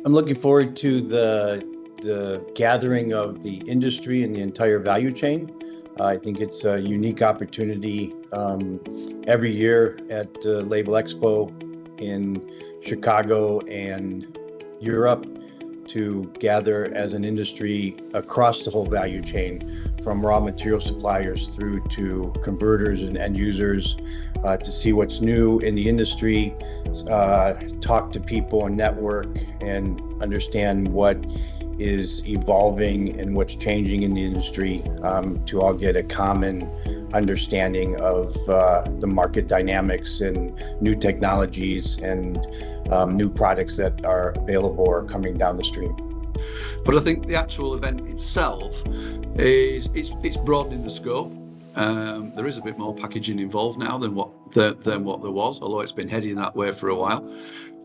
I'm looking forward to the gathering of the industry and the entire value chain. I think it's a unique opportunity every year at Labelexpo in Chicago and Europe to gather as an industry across the whole value chain, from raw material suppliers through to converters and end users, to see what's new in the industry, talk to people and network and understand what is evolving and what's changing in the industry, to all get a common understanding of the market dynamics and new technologies and new products that are available or coming down the stream. But I think the actual event itself it's broadening the scope. There is a bit more packaging involved now than what there was, although it's been heading that way for a while.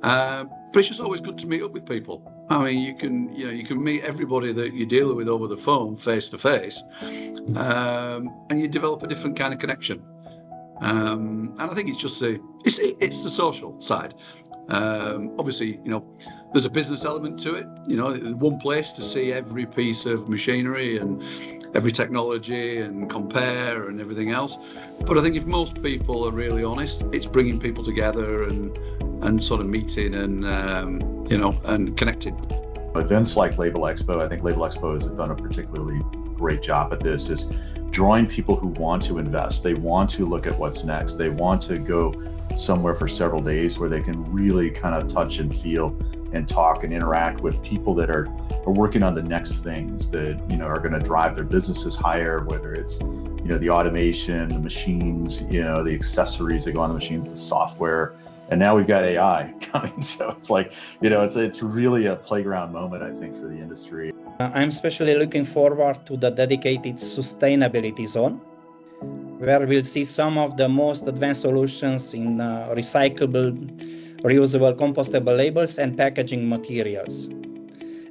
But it's just always good to meet up with people. I mean, you can meet everybody that you're dealing with over the phone, face to face, and you develop a different kind of connection. And I think it's just it's the social side. Obviously, there's a business element to it. One place to see every piece of machinery and every technology and compare and everything else. But I think if most people are really honest, it's bringing people together and sort of meeting and and connecting. Events like Labelexpo, I think Labelexpo has done a particularly great job at this, is drawing people who want to invest. They want to look at what's next. They want to go somewhere for several days where they can really kind of touch and feel and talk and interact with people that are working on the next things that are going to drive their businesses higher, whether it's the automation, the machines, the accessories that go on the machines, the software. And now we've got AI coming, so it's like, it's really a playground moment, I think, for the industry. I'm especially looking forward to the dedicated sustainability zone, where we'll see some of the most advanced solutions in recyclable, reusable, compostable labels and packaging materials.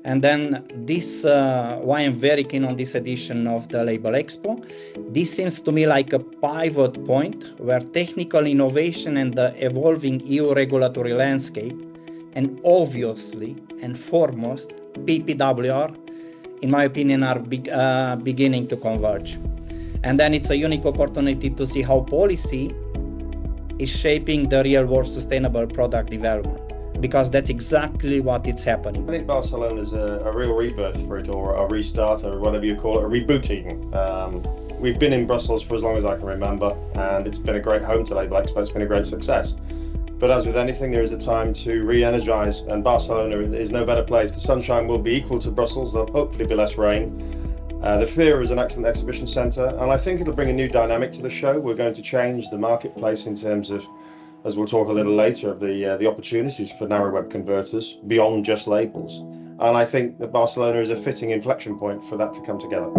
And then this, why I'm very keen on this edition of the Labelexpo. This seems to me like a pivot point where technical innovation and the evolving EU regulatory landscape, and obviously and foremost PPWR, in my opinion, are beginning to converge. And then it's a unique opportunity to see how policy is shaping the real-world sustainable product development, because that's exactly what it's happening. I think Barcelona is a real rebirth for it, or a restart, or whatever you call it, a rebooting. We've been in Brussels for as long as I can remember, and it's been a great home to Labelexpo. It's been a great success. But as with anything, there is a time to re-energize, and Barcelona is no better place. The sunshine will be equal to Brussels. There'll hopefully be less rain. The Fair is an excellent exhibition centre, and I think it'll bring a new dynamic to the show. We're going to change the marketplace in terms of, as we'll talk a little later, of the opportunities for narrow web converters beyond just labels. And I think that Barcelona is a fitting inflection point for that to come together.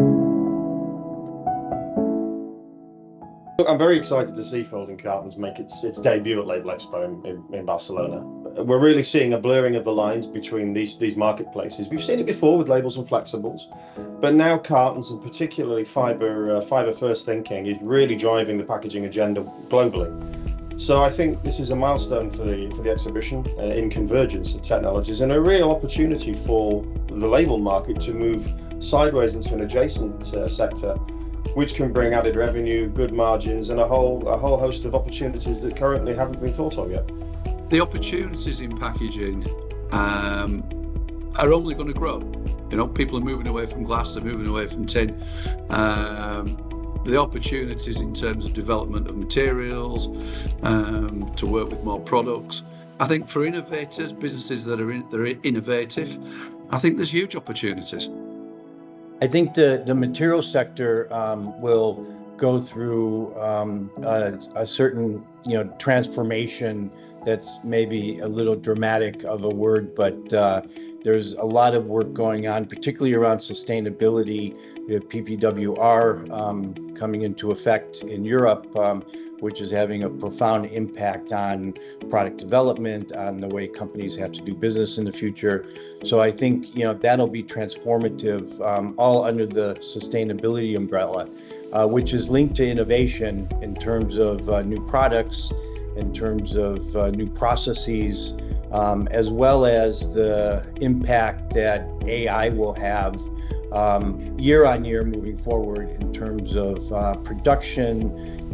Look, I'm very excited to see Folding Cartons make its debut at Labelexpo in Barcelona. We're really seeing a blurring of the lines between these marketplaces. We've seen it before with labels and flexibles, but now cartons, and particularly fiber first thinking, is really driving the packaging agenda globally. So I think this is a milestone for the exhibition in convergence of technologies, and a real opportunity for the label market to move sideways into an adjacent sector, which can bring added revenue, good margins, and a whole host of opportunities that currently haven't been thought of yet. The opportunities in packaging are only going to grow. People are moving away from glass, they're moving away from tin. The opportunities in terms of development of materials, to work with more products. I think for innovators, businesses that are innovative, I think there's huge opportunities. I think the material sector will go through a certain transformation that's maybe a little dramatic of a word, but there's a lot of work going on, particularly around sustainability. We have PPWR coming into effect in Europe, which is having a profound impact on product development, on the way companies have to do business in the future. So I think that'll be transformative, all under the sustainability umbrella, which is linked to innovation in terms of new products, in terms of new processes, as well as the impact that AI will have year on year moving forward in terms of production,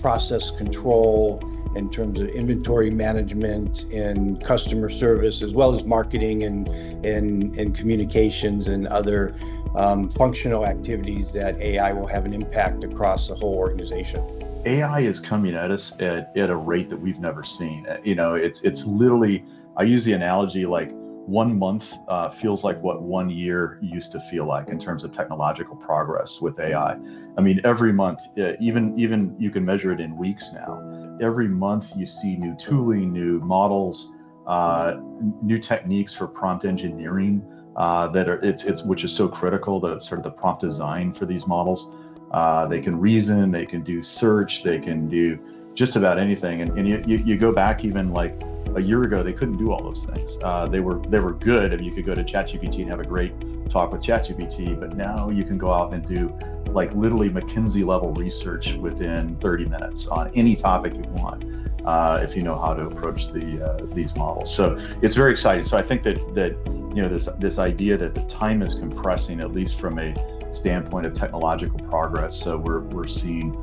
process control, in terms of inventory management and customer service, as well as marketing and communications and other functional activities that AI will have an impact across the whole organization. AI is coming at us at a rate that we've never seen. It's literally, I use the analogy like 1 month feels like what 1 year used to feel like in terms of technological progress with AI. I mean, every month, even you can measure it in weeks now. Every month you see new tooling, new models, new techniques for prompt engineering that are which is so critical, the sort of the prompt design for these models. They can reason, they can do search, they can do just about anything. And you go back even like a year ago, they couldn't do all those things. They were good. I mean, you could go to ChatGPT and have a great talk with ChatGPT, but now you can go out and do like literally McKinsey level research within 30 minutes on any topic you want, if you know how to approach these models. So it's very exciting. So I think that this idea that the time is compressing, at least from a standpoint of technological progress. So we're seeing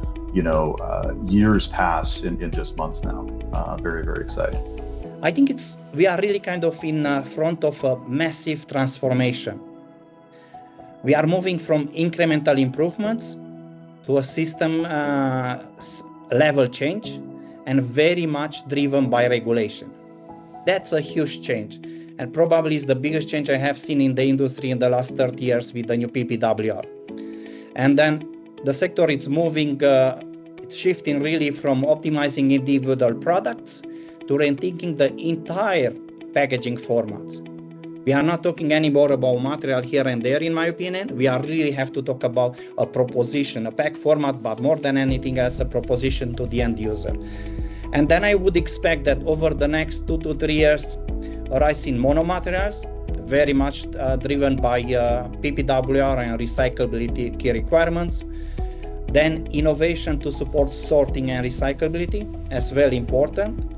years pass in just months now. Very, very exciting. I think we are really kind of in front of a massive transformation. We are moving from incremental improvements to a system level change, and very much driven by regulation. That's a huge change, and probably is the biggest change I have seen in the industry in the last 30 years with the new PPWR. And then the sector is moving, it's shifting really from optimizing individual products to rethinking the entire packaging formats. We are not talking anymore about material here and there, in my opinion. We really have to talk about a proposition, a pack format, but more than anything else, a proposition to the end user. And then I would expect that over the next 2 to 3 years, a rise in monomaterials, very much driven by PPWR and recyclability key requirements. Then innovation to support sorting and recyclability, as well important.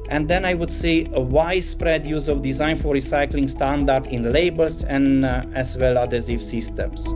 And then I would say a widespread use of design for recycling standard in labels and as well adhesive systems.